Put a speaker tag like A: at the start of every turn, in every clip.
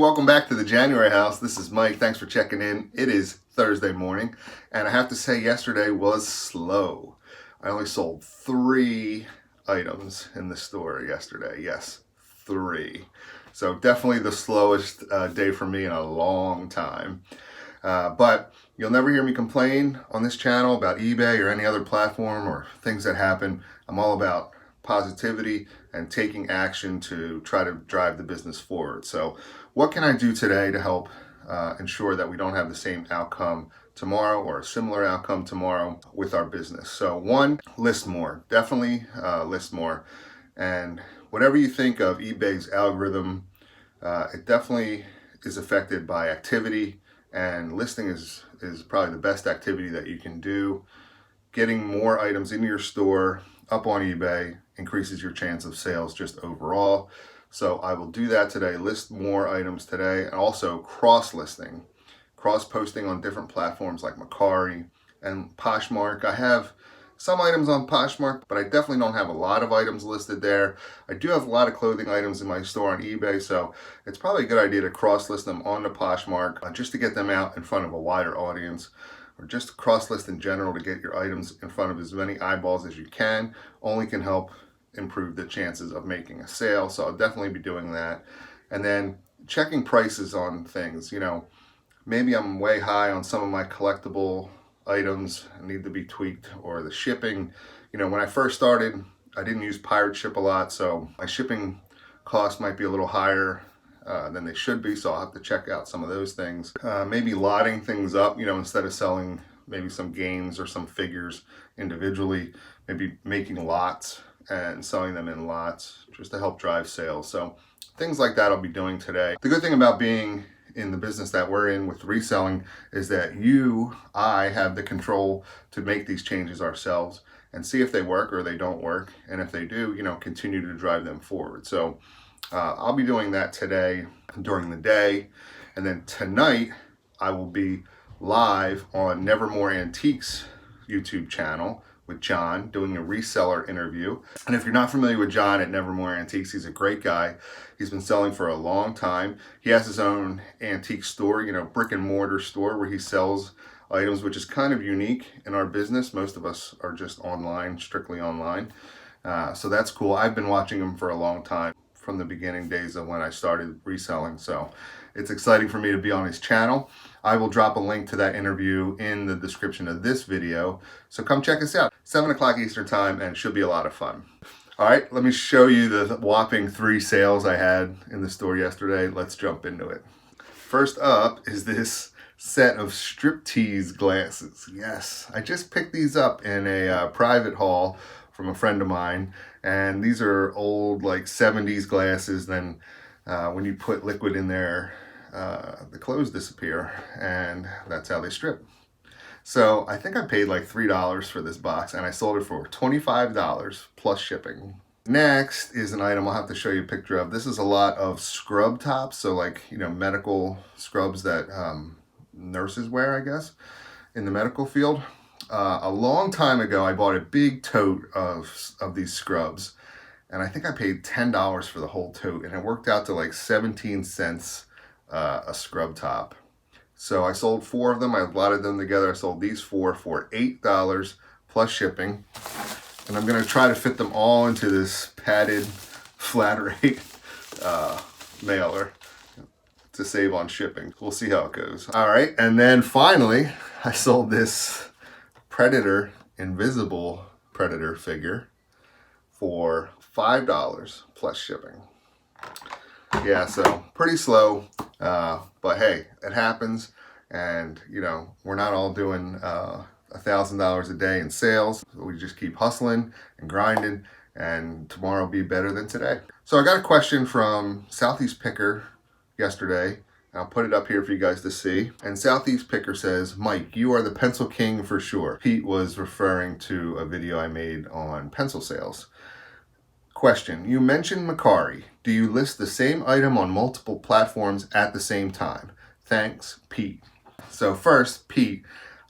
A: welcome back to the January house. This is Mike. Thanks for checking in. It is Thursday morning, and I have to say yesterday was slow. I only sold 3 items in the store yesterday. Yes, 3. So definitely the slowest day for me in a long time. But you'll never hear me complain on this channel about eBay or any other platform or things that happen. I'm all about positivity and taking action to try to drive the business forward. So what can I do today to help ensure that we don't have the same outcome tomorrow or a similar outcome tomorrow with our business? So 1, list more. Definitely list more. And whatever you think of eBay's algorithm, it definitely is affected by activity, and listing is probably the best activity that you can do. Getting more items into your store up on eBay increases your chance of sales just overall. So I will do that today, list more items today, and also cross-listing, cross-posting on different platforms like Macari and Poshmark. I have some items on Poshmark, but I definitely don't have a lot of items listed there. I do have a lot of clothing items in my store on eBay, so it's probably a good idea to cross-list them on the Poshmark just to get them out in front of a wider audience, or just cross-list in general to get your items in front of as many eyeballs as you can. Only can help improve the chances of making a sale, so I'll definitely be doing that. And then checking prices on things. You know, maybe I'm way high on some of my collectible items and need to be tweaked, or the shipping. You know, when I first started, I didn't use pirate ship a lot, so my shipping costs might be a little higher than they should be, so I'll have to check out some of those things. Maybe lotting things up, you know, instead of selling maybe some games or some figures individually, maybe making lots and selling them in lots just to help drive sales. So things like that I'll be doing today. The good thing about being in the business that we're in with reselling is that I have the control to make these changes ourselves and see if they work or they don't work. And if they do, you know, continue to drive them forward. So I'll be doing that today during the day. And then tonight I will be live on Nevermore Antiques YouTube channel with John, doing a reseller interview. And if you're not familiar with John at Nevermore Antiques, he's a great guy. He's been selling for a long time. He has his own antique store, you know, brick and mortar store where he sells items, which is kind of unique in our business. Most of us are just online, strictly online. So that's cool. I've been watching him for a long time, from the beginning days of when I started reselling. So it's exciting for me to be on his channel. I will drop a link to that interview in the description of this video. So come check us out. 7 o'clock Eastern time, and it should be a lot of fun. All right, let me show you the whopping 3 sales I had in the store yesterday. Let's jump into it. First up is this set of striptease glasses. Yes, I just picked these up in a private haul from a friend of mine. And these are old, like 70s glasses. Then when you put liquid in there, the clothes disappear, and that's how they strip. So I think I paid like $3 for this box, and I sold it for $25 plus shipping. Next is an item I'll have to show you a picture of. This is a lot of scrub tops, so like, you know, medical scrubs that nurses wear, I guess, in the medical field. A long time ago, I bought a big tote of these scrubs, and I think I paid $10 for the whole tote, and it worked out to like 17 cents a scrub top. So I sold 4 of them. I blotted them together. I sold these 4 for $8 plus shipping, and I'm going to try to fit them all into this padded flat rate mailer to save on shipping. We'll see how it goes. All right, and then finally, I sold this Predator, invisible Predator figure for $5 plus shipping. Yeah, so pretty slow, but hey, it happens. And you know, we're not all doing $1,000 a day in sales. So we just keep hustling and grinding, and tomorrow will be better than today. So I got a question from Southeast Picker yesterday. I'll put it up here for you guys to see. And Southeast Picker says, Mike, you are the pencil king for sure. Pete was referring to a video I made on pencil sales. Question, you mentioned Macari. Do you list the same item on multiple platforms at the same time? Thanks, Pete. So first, Pete,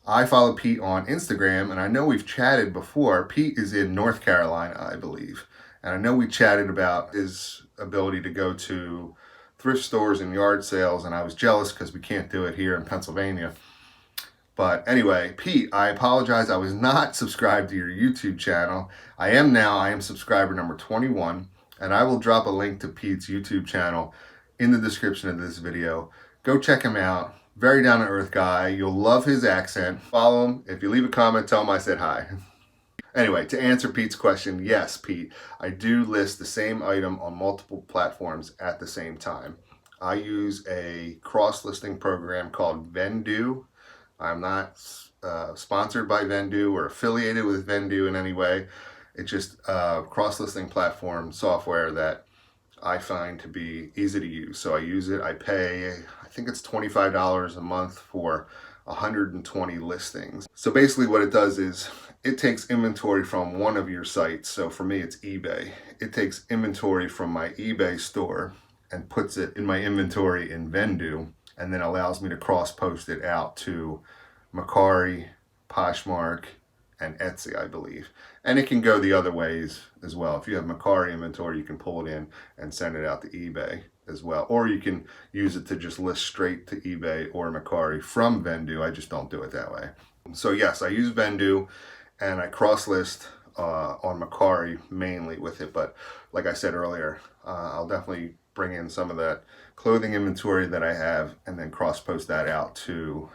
A: I follow Pete on Instagram, and I know we've chatted before. Pete is in North Carolina, I believe. And I know we chatted about his ability to go to thrift stores and yard sales, and I was jealous because we can't do it here in Pennsylvania. But anyway, Pete, I apologize. I was not subscribed to your YouTube channel. I am now. I am subscriber number 21, and I will drop a link to Pete's YouTube channel in the description of this video. Go check him out. Very down-to-earth guy. You'll love his accent. Follow him. If you leave a comment, tell him I said hi. Anyway, to answer Pete's question, yes, Pete, I do list the same item on multiple platforms at the same time. I use a cross-listing program called Vendoo. I'm not sponsored by Vendoo or affiliated with Vendoo in any way. It's just a cross-listing platform software that I find to be easy to use. So I use it. I pay, I think it's $25 a month for 120 listings. So basically what it does is it takes inventory from one of your sites. So for me, it's eBay. It takes inventory from my eBay store and puts it in my inventory in Vendoo, and then allows me to cross-post it out to Macari, Poshmark, and Etsy, I believe. And it can go the other ways as well. If you have Macari inventory, you can pull it in and send it out to eBay as well. Or you can use it to just list straight to eBay or Macari from Vendoo. I just don't do it that way. So yes, I use Vendoo, and I cross-list on Macari mainly with it. But like I said earlier, I'll definitely bring in some of that clothing inventory that I have and then cross-post that out to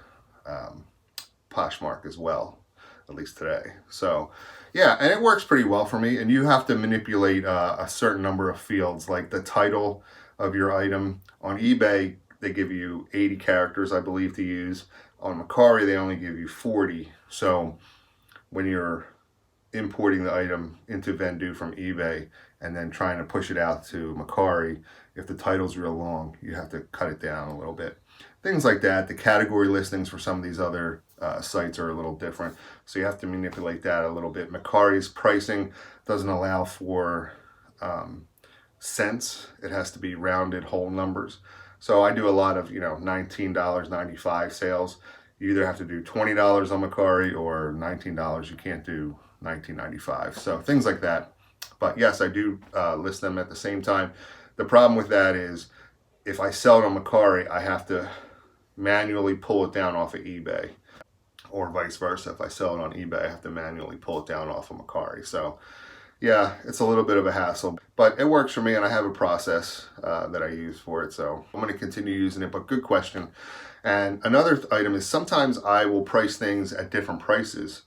A: Poshmark as well, at least today. So yeah, and it works pretty well for me. And you have to manipulate a certain number of fields, like the title of your item. On eBay, they give you 80 characters, I believe, to use. On Macari, they only give you 40. So when you're importing the item into Vendoo from eBay and then trying to push it out to Macari, if the title's real long, you have to cut it down a little bit. Things like that. The category listings for some of these other sites are a little different, so you have to manipulate that a little bit. Macari's pricing doesn't allow for cents. It has to be rounded whole numbers. So I do a lot of, $19.95 sales. You either have to do $20 on Macari or $19. You can't do $19.95. So things like that. But yes, I do list them at the same time. The problem with that is if I sell it on Macari, I have to manually pull it down off of eBay, or vice versa. If I sell it on eBay, I have to manually pull it down off of Macari. So yeah, it's a little bit of a hassle, but it works for me, and I have a process that I use for it. So I'm going to continue using it, but good question. And another item is sometimes I will price things at different prices,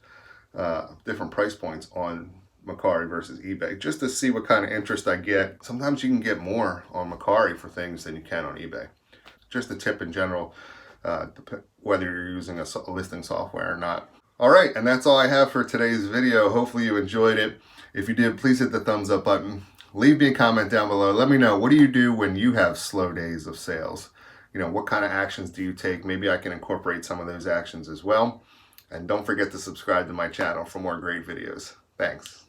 A: different price points on Macari versus eBay, just to see what kind of interest I get. Sometimes you can get more on Macari for things than you can on eBay. Just a tip in general, whether you're using a listing software or not. All right, and that's all I have for today's video. Hopefully you enjoyed it. If you did, please hit the thumbs up button. Leave me a comment down below. Let me know, what do you do when you have slow days of sales? What kind of actions do you take? Maybe I can incorporate some of those actions as well. And don't forget to subscribe to my channel for more great videos. Thanks.